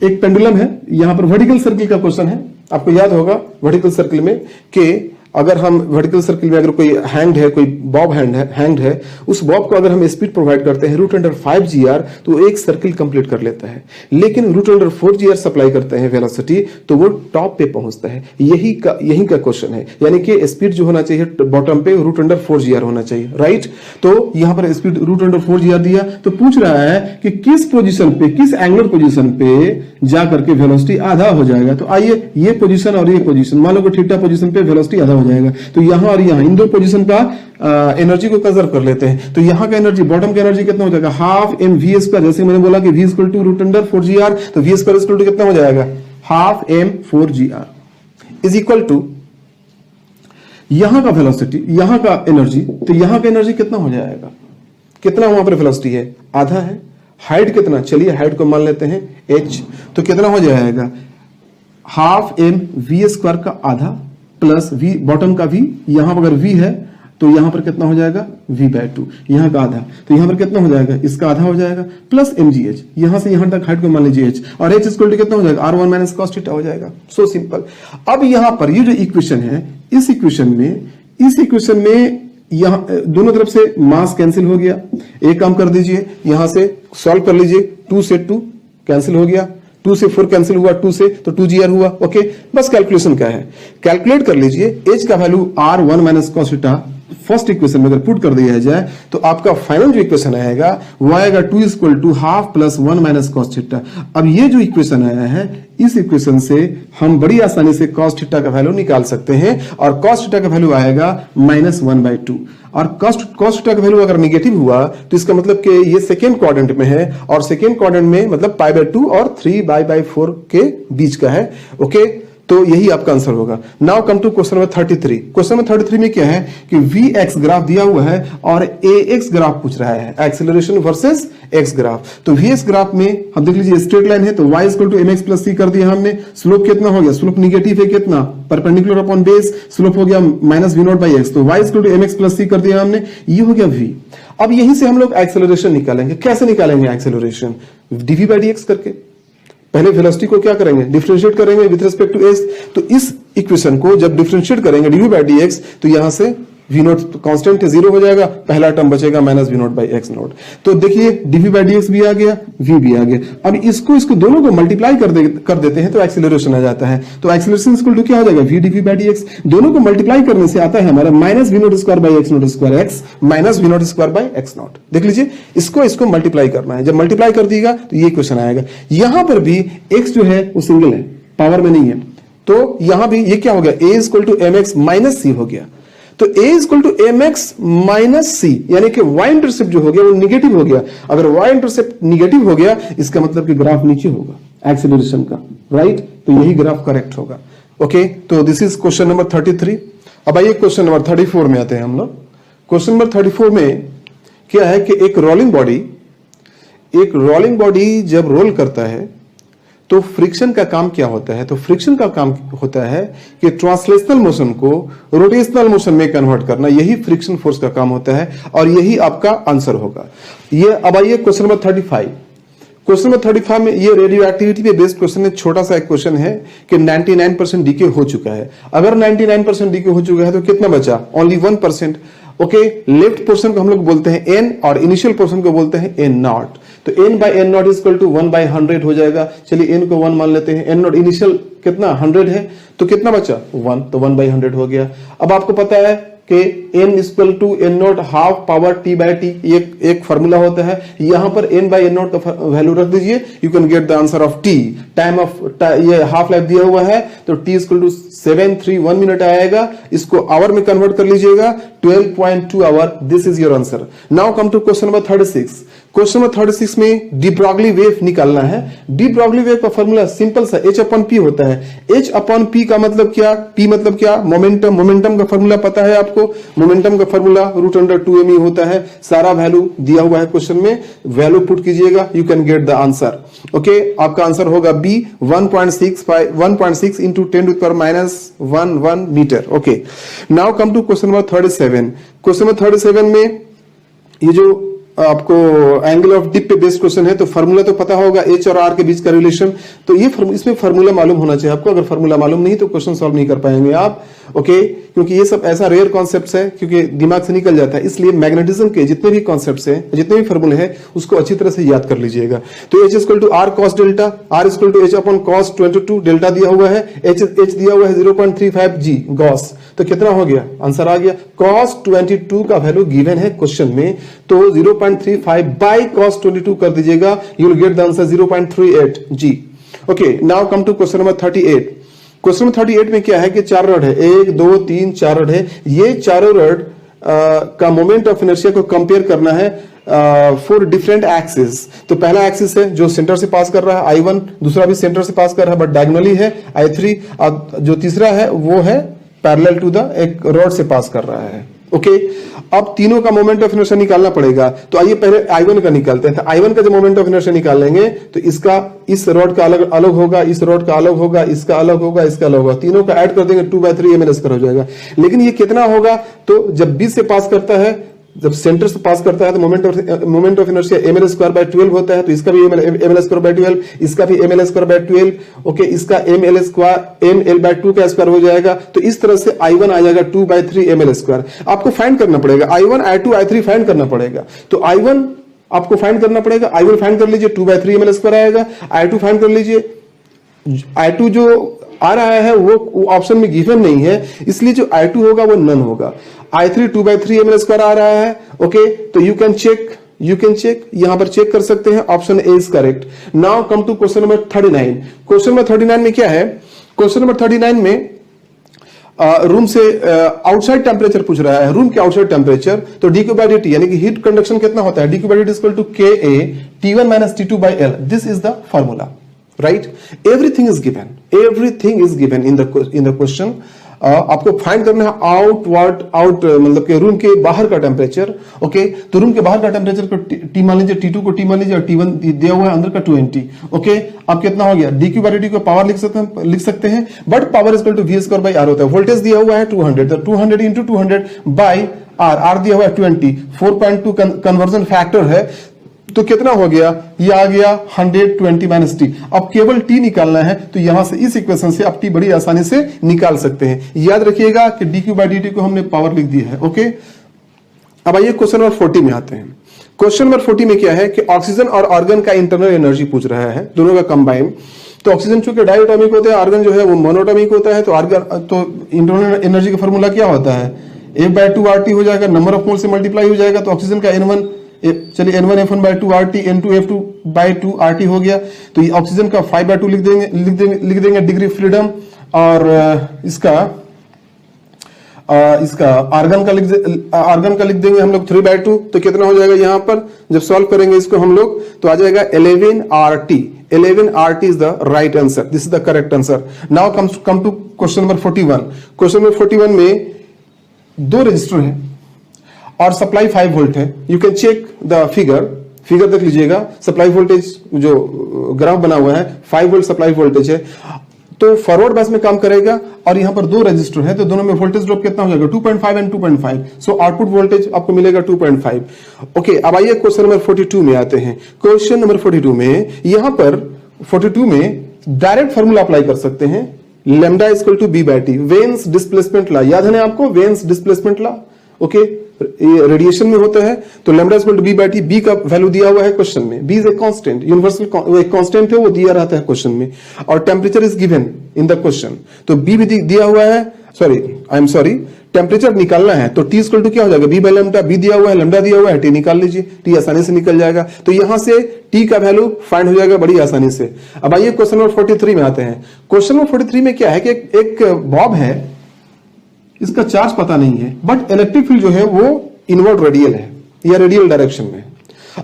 एक पेंडुलम है, यहां पर वर्टिकल सर्किल का क्वेश्चन है। आपको याद होगा वर्टिकल सर्किल में कि अगर हम वर्टिकल सर्किल में अगर कोई हैंग्ड है, कोई बॉब हैंग्ड है, उस बॉब को अगर हम स्पीड प्रोवाइड करते हैं √5 GR तो एक सर्किल कंप्लीट कर लेता है। लेकिन √4 GR सप्लाई करते हैं वेलोसिटी तो वो टॉप पे पहुंचता है। यही का क्वेश्चन है, यानी कि स्पीड जो होना चाहिए बॉटम पे √4 GR होना चाहिए, राइट। तो यहां पर स्पीड √4 GR दिया, तो पूछ रहा है कि किस पोजिशन पे, किस एंगुलर पोजिशन पे जाकर के वेलोसिटी आधा हो जाएगा। तो आइए ये पोजीशन और ये पोजीशन, मान लो कि थीटा पोजीशन पे वेलोसिटी आधा हो जाएगा, तो यहां और यहां इन दो पोजीशन का एनर्जी को कंजर्व कर लेते हैं। तो यहां का एनर्जी, बॉटम का एनर्जी कितना हो जाएगा? Half m v square. जैसे मैंने बोला कि v इक्वल टू √4 GR, तो v स्क्वायर इक्वल टू कितना हो जाएगा? Half m 4 GR is equal to यहां का वेलोसिटी, यहां का एनर्जी। तो यहां का एनर्जी कितना हो जाएगा? कितना वहां पर वेलोसिटी है? आधा है। हाइट कितना? चलिए हाइट को मान लेते हैं h। तो कितना हो जाएगा? हाफ m v स्क्वायर का आधा प्लस v बॉटम का v, यहां पर अगर v है तो यहां पर कितना हो जाएगा? v/2, यहां का आधा। तो यहां पर कितना हो जाएगा? इसका आधा हो जाएगा प्लस mgh, यहां से यहां तक हाइट को मान लीजिए h, और h इक्वल टू कितना हो जाएगा? r1 - cos थीटा हो जाएगा। So simple. अब यहां पर ये जो इक्वेशन है, इस इक्वेशन में यहां दोनों तरफ से मास कैंसिल हो गया। एक काम कर दीजिए, यहां से सॉल्व कर लीजिए। 2 से 2 कैंसिल हो गया, 2 से 4 कैंसिल हुआ, 2 से तो 2 GR हुआ। ओके, बस कैलकुलेशन क्या है, कैलकुलेट कर लीजिए। h का value r1 - cos theta first equation में अगर पुट कर दिया जाए तो आपका फाइनल जो इक्वेशन आएगा वो आएगा 2 = हाफ प्लस 1 - cos थीटा। अब ये जो इक्वेशन आया है, इस इक्वेशन से हम बड़ी आसानी से cos थीटा का वैल्यू निकाल सकते हैं, और cos थीटा का वैल्यू आएगा -1/2। और cos थीटा का वैल्यू अगर निगेटिव हुआ तो इसका मतलब कि ये सेकेंड क्वाड्रेंट में है, और सेकेंड क्वाड्रेंट में मतलब π/2 और 3/4 के बीच का है। ओके, तो यही आपका आंसर होगा। Now come to question number 33। Question number 33 में क्या है कि vx ग्राफ दिया हुआ है और ax ग्राफ पूछ रहा है, एक्सेलरेशन वर्सेस x ग्राफ। तो vx ग्राफ में हम देख लीजिए स्ट्रेट लाइन है, तो y = mx + c कर दिया हमने। स्लोप कितना हो गया? स्लोप निगेटिव है, कितना? परपेंडिकुलर अपॉन बेस, स्लोप हो गया -v0/x। तो y = mx + c कर दिया हमने, ये हो गया v। अब यहीं से हम लोग एक्सेलरेशन निकालेंगे। कैसे निकालेंगे एक्सेलरेशन? dv/dx करके। पहले वेलोसिटी को क्या करेंगे? डिफरेंशिएट करेंगे विद रिस्पेक्ट टू s। तो इस इक्वेशन को जब डिफरेंशिएट करेंगे dv/dx तो यहां से v0 कांस्टेंट 0 हो जाएगा, पहला टर्म बचेगा -v0/x0। तो देखिए dv/dx भी आ गया, v भी आ गया। अब इसको दोनों को मल्टीप्लाई कर देते हैं तो एक्सेलरेशन आ जाता है। तो एक्सेलरेशन इक्वल टू क्या हो जाएगा? v dv/dx। दोनों को मल्टीप्लाई करने से आता है हमारा -v02/x02 x -v02/x0। देख लीजिए, इसको मल्टीप्लाई करना है। जब मल्टीप्लाई कर दिएगा तो ये क्वेश्चन आएगा। यहां पर भी x जो है वो सिंगल है, पावर में नहीं है, तो यहां भी ये क्या हो गया? a = mx - c हो गया। तो a = mx - c, यानी कि y इंटरसेप्ट जो हो गया वो निगेटिव हो गया। अगर y इंटरसेप्ट निगेटिव हो गया इसका मतलब कि ग्राफ नीचे होगा एक्सेलरेशन का, राइट। तो यही ग्राफ करेक्ट होगा। ओके, तो दिस इज क्वेश्चन नंबर 33। अब आइए क्वेश्चन नंबर 34 में आते हैं हम लोग। क्वेश्चन नंबर 34 में क्या है कि एक रोलिंग बॉडी जब रोल करता है तो फ्रिक्शन का काम क्या होता है? तो फ्रिक्शन का काम होता है कि ट्रांसलेशनल मोशन को रोटेशनल मोशन में कन्वर्ट करना, यही फ्रिक्शन फोर्स का काम होता है, और यही आपका आंसर होगा। ये अब आइए क्वेश्चन नंबर 35। क्वेश्चन नंबर 35 में ये रेडियो एक्टिविटी पे बेस्ड क्वेश्चन है। छोटा सा एक क्वेश्चन है कि 99% डीके हो चुका है। अगर 99% डीके हो चुका है तो कितना बचा? ओनली 1%। ओके, लेफ्ट पोर्शन को हम लोग बोलते हैं n और इनिशियल पोर्शन को बोलते हैं n0। तो n/n0 = 1/100 हो जाएगा। चलिए n को 1 मान लेते हैं। n0 इनिशियल कितना? 100 है, तो कितना बचा? 1, तो 1/100 हो गया। अब आपको पता है कि n = n0 half power t/t, एक फार्मूला होता है। यहां पर n/n0 का वैल्यू रख दीजिए, you can get the answer of t। Time of ये हाफ लाइफ दिया हुआ है, तो t = 731 मिनट आएगा। इसको आवर में कन्वर्ट कर लीजिएगा, 12.2 hour. This is your answer. Now come to question number 36। Question number 36 में डी ब्रॉगली वेव निकालना है। डी ब्रॉगली वेव का फॉर्मूला सिंपल सा H अपॉन P होता है। H अपॉन P का मतलब क्या, P मतलब क्या, मोमेंटम। मोमेंटम का फॉर्मूला पता है आपको, मोमेंटम का फॉर्मूला √2mE होता है। सारा वैल्यू दिया हुआ है क्वेश्चन में, वैल्यू पुट कीजिएगा, you can get the answer. Okay, आपका आंसर होगा B 1.6 into 10⁻11 metre. Okay, now come to question number 37। Question number 37 में ये जो आपको एंगल ऑफ डिप पे बेस्ड क्वेश्चन है, तो फार्मूला तो पता होगा H और R के बीच का रिलेशन। तो ये इसमें फार्मूला मालूम होना चाहिए आपको। अगर फार्मूला मालूम नहीं तो क्वेश्चन सॉल्व नहीं कर पाएंगे आप। ओके, क्योंकि ये सब ऐसा रेयर कॉन्सेप्ट्स है, क्योंकि दिमाग से निकल जाता है। इसलिए मैग्नेटिज्म के जितने भी कॉन्सेप्ट्स हैं, जितने भी फार्मूले हैं, उसको अच्छी तरह से याद कर लीजिएगा। तो H equal to R cos delta, R equal to H upon cos 22 delta दिया हुआ है, H दिया हुआ है 0.35 G गॉस। तो कितना हो गया, आंसर आ गया। cos 22 का वैल्यू गिवन है क्वेश्चन में, तो 0.35 बाय cos 22 कर दीजिएगा, you will get the answer 0.38 G। Okay, now come to question number 38। Question number 38 में क्या है कि 4 रड है, 1 2 3 4 रड है। ये चारों रड का मोमेंट ऑफ इनर्शिया को कंपेयर करना है फॉर डिफरेंट एक्सिस। तो पहला एक्सिस है जो सेंटर से पास कर रहा है I1, दूसरा भी सेंटर से पास कर रहा है बट डायगोनली है I3, और जो तीसरा है वो है पैरेलल टू द एक रॉड से पास कर रहा है। ओके, अब तीनों का मोमेंट ऑफ इनर्शिया निकालना पड़ेगा। तो आइए पहले I1 का निकालते हैं। तो I1 का जो मोमेंट ऑफ इनर्शिया निकालेंगे तो इसका इस रॉड का अलग अलग होगा, इस रॉड का अलग होगा, इसका अलग होगा, इसका अलग होगा। तीनों का ऐड कर देंगे 2/3 ml² हो जाएगा। लेकिन ये कितना होगा, तो जब B से पास करता है, जब सेंटर से पास करता है, तो मोमेंट ऑफ इनर्शिया ml²/12 होता है। तो इसका भी ml²/12, इसका भी ml²/12। ओके, इसका ml/2 का स्क्वायर हो जाएगा। तो इस तरह से I1 आ जाएगा 2/3 ml²। आपको फाइंड करना पड़ेगा I1 I2 I3 फाइंड करना पड़ेगा। तो I1 आपको फाइंड करना पड़ेगा, I1 फाइंड कर लीजिए 2/3 ml² आएगा। I2 फाइंड कर लीजिए, I2 जो आ रहा है वो ऑप्शन में गिवन नहीं है, इसलिए जो I2 होगा वो नन होगा। I3 2/3 ml² आ रहा है। ओके, तो यू कैन चेक, यहां पर चेक कर सकते हैं, option A is correct. Now come to question number 39। Question number 39 में क्या है, क्वेश्चन नंबर 39 में रूम से आउटसाइड टेम्परेचर पूछ रहा है, रूम के आउटसाइड टेम्परेचर। तो dQ/dt यानी कि हीट कंडक्शन कितना होता है, dQ/dt equal to KA T1 - T2/L। This is the formula, right. Everything is given in the question. आपको फाइंड करना है आउट मतलब कि रूम के बाहर का टेम्परेचर। ओके, तो रूम के बाहर का टेम्परेचर को T मान लीजिए, T2 को T मान लीजिए, और T1 दिया हुआ है अंदर का 20। ओके, अब कितना हो गया, dQ/dt को पावर लिख सकते हैं, but power equal to V²/R होता है। वोल्टेज दिया हुआ है 200, तो 200 इंटू 200 बाई R दिया हुआ है 20, 4.2 कन्वर्जन फैक्टर है। तो कितना हो गया, ये आ गया 120 - T। अब केवल T निकालना है, तो यहां से इस इक्वेशन से आप T बड़ी आसानी से निकाल सकते हैं। याद रखिएगा कि dQ/dt को हमने पावर लिख दी है। ओके, अब आइए क्वेश्चन नंबर 40 में आते हैं। क्वेश्चन नंबर 40 में क्या है कि ऑक्सीजन और आर्गन का इंटरनल एनर्जी पूछ रहा है, दोनों का कंबाइन। तो ऑक्सीजन चूंकि डायटोमिक होता है, आर्गन जो है वो मोनोटोमिक होता है। तो इंटरनल एनर्जी का फॉर्मूला क्या होता है, 1/2 RT हो जाएगा, नंबर ऑफ मोल से मल्टीप्लाई हो जाएगा। तो ऑक्सीजन का N1, चलिए N1F1/2 RT, N2F2/2 RT हो गया। तो ये ऑक्सीजन का 5/2 लिख देंगे डिग्री फ्रीडम, और इसका आर्गन का लिख देंगे हम लोग 3/2। तो कितना हो जाएगा, यहां पर जब सॉल्व करेंगे इसको हम लोग, तो आ जाएगा 11 RT। 11 RT is the right answer, this is the correct answer. Now come to question number 41। Question number 41 में 2 रजिस्टर है और सप्लाई 5 वोल्ट है। You can check the figure देख लीजिएगा। सप्लाई वोल्टेज जो ग्राफ बना हुआ है 5 वोल्ट सप्लाई वोल्टेज है, तो फॉरवर्ड बैच में काम करेगा। और यहां पर 2 रजिस्टर है, तो दोनों में वोल्टेज ड्रॉप कितना हो जाएगा, 2.5 एंड 2.5। सो आउटपुट वोल्टेज आपको मिलेगा 2.5। ओके, अब आइए क्वेश्चन नंबर 42 में आते हैं। क्वेश्चन नंबर 42 में यहां पर 42 में डायरेक्ट फॉर्मूला अप्लाई कर सकते हैं, lambda equal to B/T, Wien's displacement law. याद है ना आपको वेन्स डिस्प्लेसमेंट ला। ओके, ये रेडिएशन में होता है। तो lambda equal to B/T, B का वैल्यू दिया हुआ है क्वेश्चन में। B is a constant, universal एक कांस्टेंट है, वो दिया रहता है क्वेश्चन में। और temperature is given in the question, तो B भी दिया हुआ है। टेम्परेचर निकालना है, तो T इक्वल टू क्या हो जाएगा, B/λ। B दिया हुआ है, लैम्डा दिया हुआ है, T निकाल लीजिए, T आसानी से निकल जाएगा। तो यहां से T का वैल्यू फाइंड हो जाएगा बड़ी आसानी से। अब आइए क्वेश्चन नंबर 43 में आते हैं। क्वेश्चन नंबर 43 में क्या है कि एक बॉब है, इसका चार्ज पता नहीं है, बट इलेक्ट्रिक फील्ड जो है वो इनवर्ड रेडियल है या रेडियल डायरेक्शन में।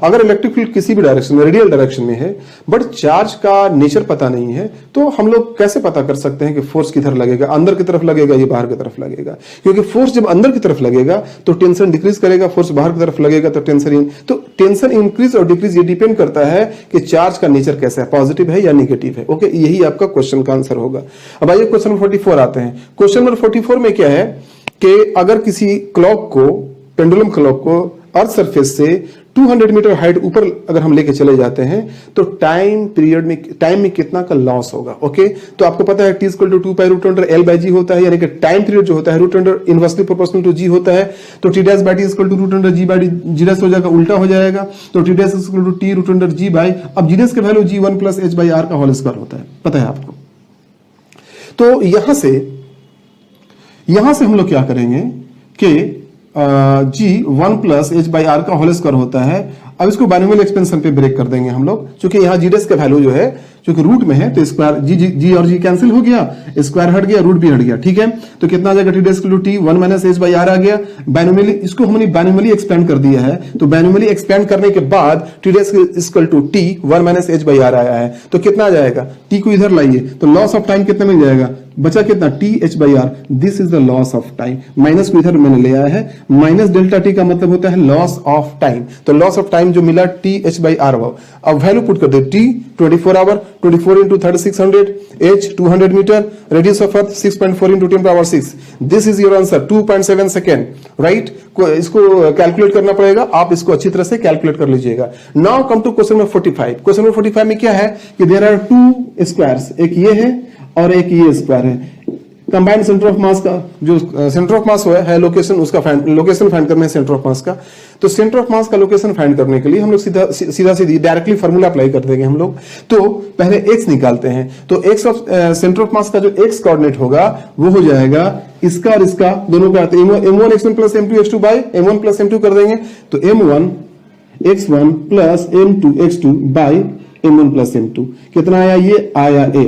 अगर इलेक्ट्रिक फील्ड किसी भी डायरेक्शन में, रेडियल डायरेक्शन में है, बट चार्ज का नेचर पता नहीं है, तो हम लोग कैसे पता कर सकते हैं कि फोर्स किधर लगेगा, अंदर की तरफ लगेगा या बाहर की तरफ लगेगा? क्योंकि फोर्स जब अंदर की तरफ लगेगा तो टेंशन डिक्रीज करेगा, फोर्स बाहर की तरफ लगेगा तो टेंशन इंक्रीज और डिक्रीज ये डिपेंड करता है कि चार्ज का नेचर कैसा है, पॉजिटिव है या नेगेटिव है। ओके, यही आपका क्वेश्चन का आंसर होगा। अब आइए क्वेश्चन नंबर 44 आते हैं। क्वेश्चन नंबर 44 में क्या है कि अगर किसी क्लॉक को, पेंडुलम क्लॉक को अर्थ सरफेस से 200 मीटर हाइट ऊपर अगर हम लेके चले जाते हैं तो टाइम में कितना का लॉस होगा। ओके, तो आपको पता है T = 2 pi root under L by g होता है, यानी कि टाइम पीरियड जो होता है root under inversely proportional to g होता है। तो T dash by T = root under g by g dash हो जाएगा, उल्टा हो जाएगा। तो T dash = T root under g by, अब जी डैश का value G1 + h by r का होल स्क्वायर होता है, पता है आपको। तो यहां से हम लोग क्या करेंगे कि G1 + h बाई r का होल स्क्वायर होता है। अब इसको बाइनोमियल एक्सपेंशन पे ब्रेक कर देंगे हम लोग, क्योंकि यहाँ जी डैश का वैल्यू जो है क्योंकि रूट में है तो स्क्वायर जी और जी कैंसिल हो गया, स्क्वायर हट गया, रूट भी हट गया। ठीक है, तो कितना आ जाएगा? T dash = T 1 - h by r आ गया। बाइनोमियली इसको हमने बाइनोमियली एक्सपेंड कर दिया है, तो बाइनोमियली एक्सपेंड करने के बाद T dash = T 1 - h by r आया है, तो कितना आ जाएगा? T को इधर लाइए तो लॉस ऑफ टाइम कितना मिल जाएगा? बचा कितना? TH by r, this is the loss of time. Minus को इधर मैंने ले आया है, माइनस डेल्टा टी का मतलब होता है लॉस ऑफ टाइम। तो लॉस ऑफ टाइम जो मिला TH बाई r। अब वैल्यू पुट कर दे, T 24 hour, 24 into 3600, h 200 metre, radius of earth 6.4 into 10⁻⁶। This is your answer, 2.7 second, right. इसको कैलकुलेट करना पड़ेगा, आप इसको अच्छी तरह से कैलकुलेट कर लीजिएगा। Now come to question number 45। Question number 45 में क्या है कि देयर आर 2 स्क्वायर्स, एक ये है और एक ये स्क्वायर है। कंबाइंड सेंटर ऑफ मास का जो सेंटर ऑफ मास है लोकेशन, उसका लोकेशन फाइंड करना है सेंटर ऑफ मास का। तो सेंटर ऑफ मास का लोकेशन फाइंड करने के लिए हम लोग सीधा डायरेक्टली फार्मूला अप्लाई कर देंगे हम लोग। तो पहले x निकालते हैं, तो x of centre of mass का जो x कोऑर्डिनेट होगा वो हो जाएगा इसका और इसका दोनों का, तो m1 x1 + m2 x2 bye m1 + m2 कर देंगे। तो m1 x1 + m2 x2 bye m1 + m2 कितना आया? ये आया a।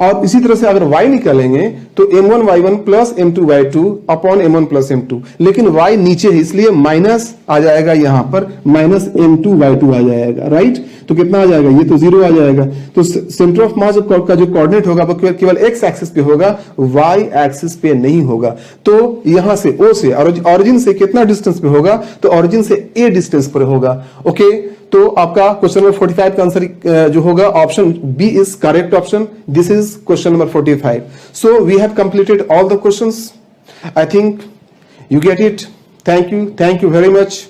और इसी तरह से अगर y निकालेंगे तो m1 y1 + m2 y2 upon m1 + m2, लेकिन y नीचे है इसलिए माइनस आ जाएगा, यहां पर -m2 y2 आ जाएगा, राइट। तो कितना आ जाएगा? ये तो 0 आ जाएगा। तो सेंटर ऑफ मास का जो कोऑर्डिनेट होगा वो केवल x एक्सिस पे होगा, y एक्सिस पे नहीं होगा। तो यहां से O से ऑरिजिन से कितना डिस्टेंस पे होगा? तो ऑरिजिन से a डिस्टेंस पर होगा। ओके, तो आपका क्वेश्चन नंबर 45 का आंसर जो होगा option B is correct option. This is question number 45। So we have completed all the questions. I think you get it. Thank you very much.